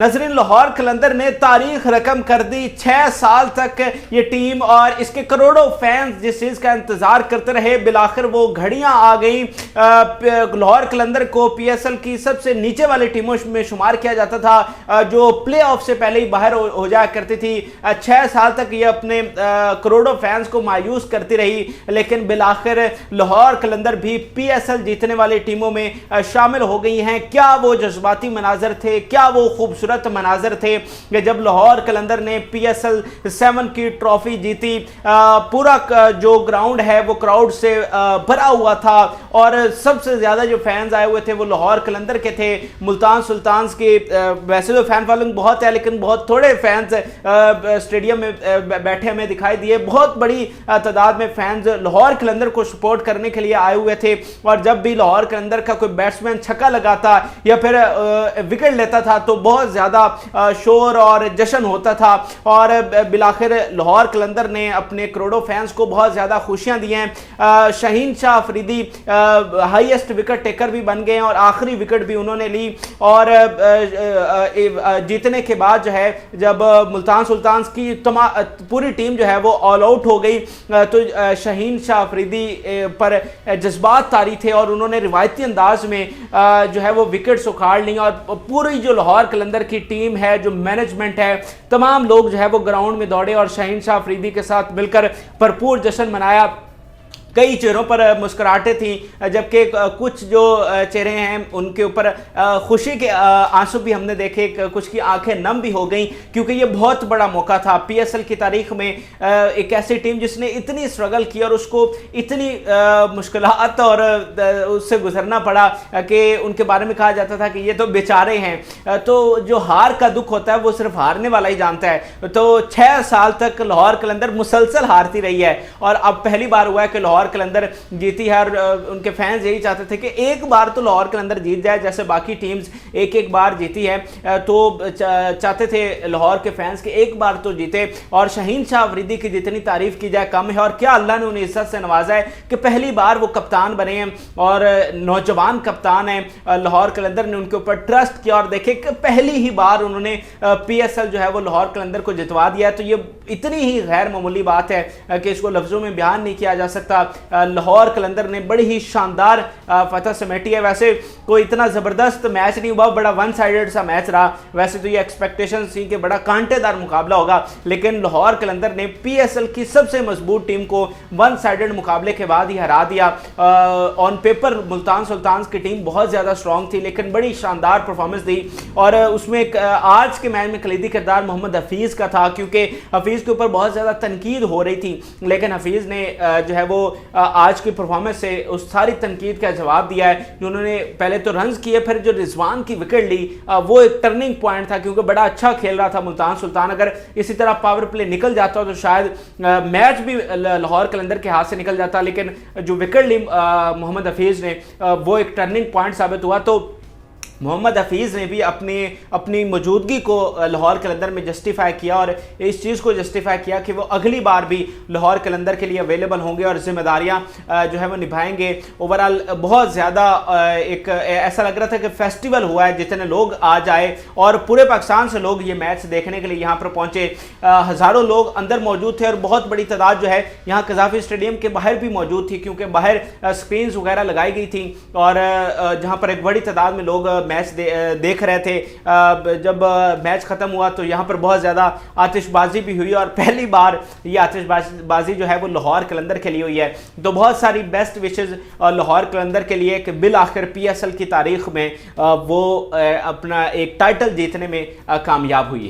नजरीन, लाहौर कलंदर ने तारीख रकम कर दी। 6 साल तक ये टीम और इसके करोड़ों फैंस जिस चीज़ का इंतज़ार करते रहे, बिलाखिर वो घड़ियां आ गई। लाहौर कलंदर को पीएसएल की सबसे नीचे वाली टीमों में शुमार किया जाता था, जो प्ले ऑफ से पहले ही बाहर हो जाया करती थी। 6 साल तक ये अपने करोड़ों फैंस को मायूस करती रही, लेकिन बिलाखिर लाहौर कलंदर भी पीएसएल जीतने वाली टीमों में शामिल हो गई हैं। क्या वो जज्बाती मनाजर थे, क्या वो खूबसूरत मनाजर थे कि जब लाहौर कलंदर ने पीएसएल 7 की ट्रॉफी जीती। पूरा जो ग्राउंड है वो क्राउड से भरा हुआ था और सबसे ज्यादा जो फैंस आए हुए थे वो लाहौर कलंदर के थे। मुल्तान सुल्तान्स के वैसे तो फैन फॉलोइंग बहुत है, लेकिन बहुत थोड़े फैंस स्टेडियम में बैठे हमें दिखाई दिए। बहुत बड़ी तादाद में फैंस लाहौर कलंदर को सपोर्ट करने के लिए आए हुए थे और जब भी लाहौर कलंदर का कोई बैट्समैन छक्का लगाता या फिर विकेट लेता था तो बहुत ज्यादा शोर और जश्न होता था। और बिलाखिर लाहौर कलंदर ने अपने करोड़ों फैंस को बहुत ज्यादा खुशियां दी हैं। Shaheen Shah Afridi highest wicket taker भी बन गए और आखिरी विकेट भी उन्होंने ली। और जीतने के बाद जो है, जब मुल्तान सुल्तान की पूरी टीम जो है वो ऑल आउट हो गई, तो शाहीन शाह अफरीदी पर जज्बात तारी थे और उन्होंने रिवायती अंदाज में जो है वो विकेट्स उखाड़ ली। और पूरी जो लाहौर कलंदर की टीम है, जो मैनेजमेंट है, तमाम लोग जो है वो ग्राउंड में दौड़े और शाहीन शाह अफरीदी के साथ मिलकर भरपूर जश्न मनाया। कई चेहरों पर मुस्कुराहटें थी, जबकि कुछ जो चेहरे हैं उनके ऊपर खुशी के आंसू भी हमने देखे। कुछ की आंखें नम भी हो गई, क्योंकि ये बहुत बड़ा मौका था पीएसएल की तारीख में। एक ऐसी टीम जिसने इतनी स्ट्रगल की और उसको इतनी मुश्किलात और उससे गुजरना पड़ा कि उनके बारे में कहा जाता था कि ये तो बेचारे हैं। तो जो हार का दुख होता है वो सिर्फ हारने वाला ही जानता है। तो 6 साल तक लाहौर कलंदर मुसलसल हारती रही है और अब पहली बार हुआ है कि लाहौर कलंदर जीती है। और उनके फैंस यही चाहते थे कि एक बार तो लाहौर कलंदर जीत जाए, जैसे बाकी टीम्स एक एक बार जीती है। तो चाहते थे लाहौर के फैंस के एक बार तो जीते। और शाहीन शाह अफरीदी की जितनी तारीफ की जाए कम है। और क्या अल्लाह ने उन्हें इज्जत से नवाजा है कि पहली बार वो कप्तान बने हैं और नौजवान कप्तान हैं। लाहौर कलंदर ने उनके ऊपर ट्रस्ट किया और देखे कि पहली ही बार उन्होंने पीएसएल जो है वो लाहौर कलंदर को जितवा दिया। तो ये इतनी ही गैर मामूली बात है कि इसको लफ्जों में बयान नहीं किया जा सकता। लाहौर कलंदर ने बड़ी ही शानदार फतह समेटी है। वैसे कोई इतना जबरदस्त मैच नहीं हुआ, बड़ा वन साइडेड सा मैच रहा। वैसे तो ये एक्सपेक्टेशन थी कि बड़ा कांटेदार मुकाबला होगा, लेकिन लाहौर कलंदर ने पीएसएल की सबसे मजबूत टीम को वन साइडेड मुकाबले के बाद ही हरा दिया। ऑन पेपर मुल्तान सुल्तान की टीम बहुत ज्यादा स्ट्रांग थी, लेकिन बड़ी शानदार परफॉर्मेंस दी। और उसमें आज के मैच में कलीदी किरदार मोहम्मद हफीज का था, क्योंकि हफीज के ऊपर बहुत ज्यादा तनकीद हो रही थी, लेकिन हफीज ने जो है वो आज की परफॉर्मेंस से उस सारी तनकीद का जवाब दिया है। जो उन्होंने पहले तो रन्स किए, फिर जो रिजवान की विकेट ली वो एक टर्निंग पॉइंट था, क्योंकि बड़ा अच्छा खेल रहा था मुल्तान सुल्तान। अगर इसी तरह पावर प्ले निकल जाता तो शायद मैच भी लाहौर कलंदर के हाथ से निकल जाता, लेकिन जो विकेट ली मोहम्मद हफीज ने वो एक टर्निंग पॉइंट साबित हुआ। तो मोहम्मद हफीज़ ने भी अपनी मौजूदगी को लाहौर कलंदर में जस्टिफाई किया और इस चीज़ को जस्टिफाई किया कि वो अगली बार भी लाहौर कलंदर के लिए अवेलेबल होंगे और जिम्मेदारियां जो है वो निभाएंगे। ओवरऑल बहुत ज़्यादा एक ऐसा लग रहा था कि फेस्टिवल हुआ है, जितने लोग आज आए और पूरे पाकिस्तान से लोग ये मैच देखने के लिए यहाँ पर पहुँचे। हज़ारों लोग अंदर मौजूद थे और बहुत बड़ी तादाद जो है यहाँ कज़ाफ़ी स्टेडियम के बाहर भी मौजूद थी, क्योंकि बाहर स्क्रीन्स वगैरह लगाई गई थी और जहाँ पर एक बड़ी तादाद में लोग मैच देख रहे थे। जब मैच खत्म हुआ तो यहाँ पर बहुत ज़्यादा आतिशबाजी भी हुई और पहली बार ये आतिशबाजी जो है वो लाहौर कलंदर के लिए हुई है। तो बहुत सारी बेस्ट विशेज़ लाहौर कलंदर के लिए कि बिल आखिर पीएसएल की तारीख में वो अपना एक टाइटल जीतने में कामयाब हुई है।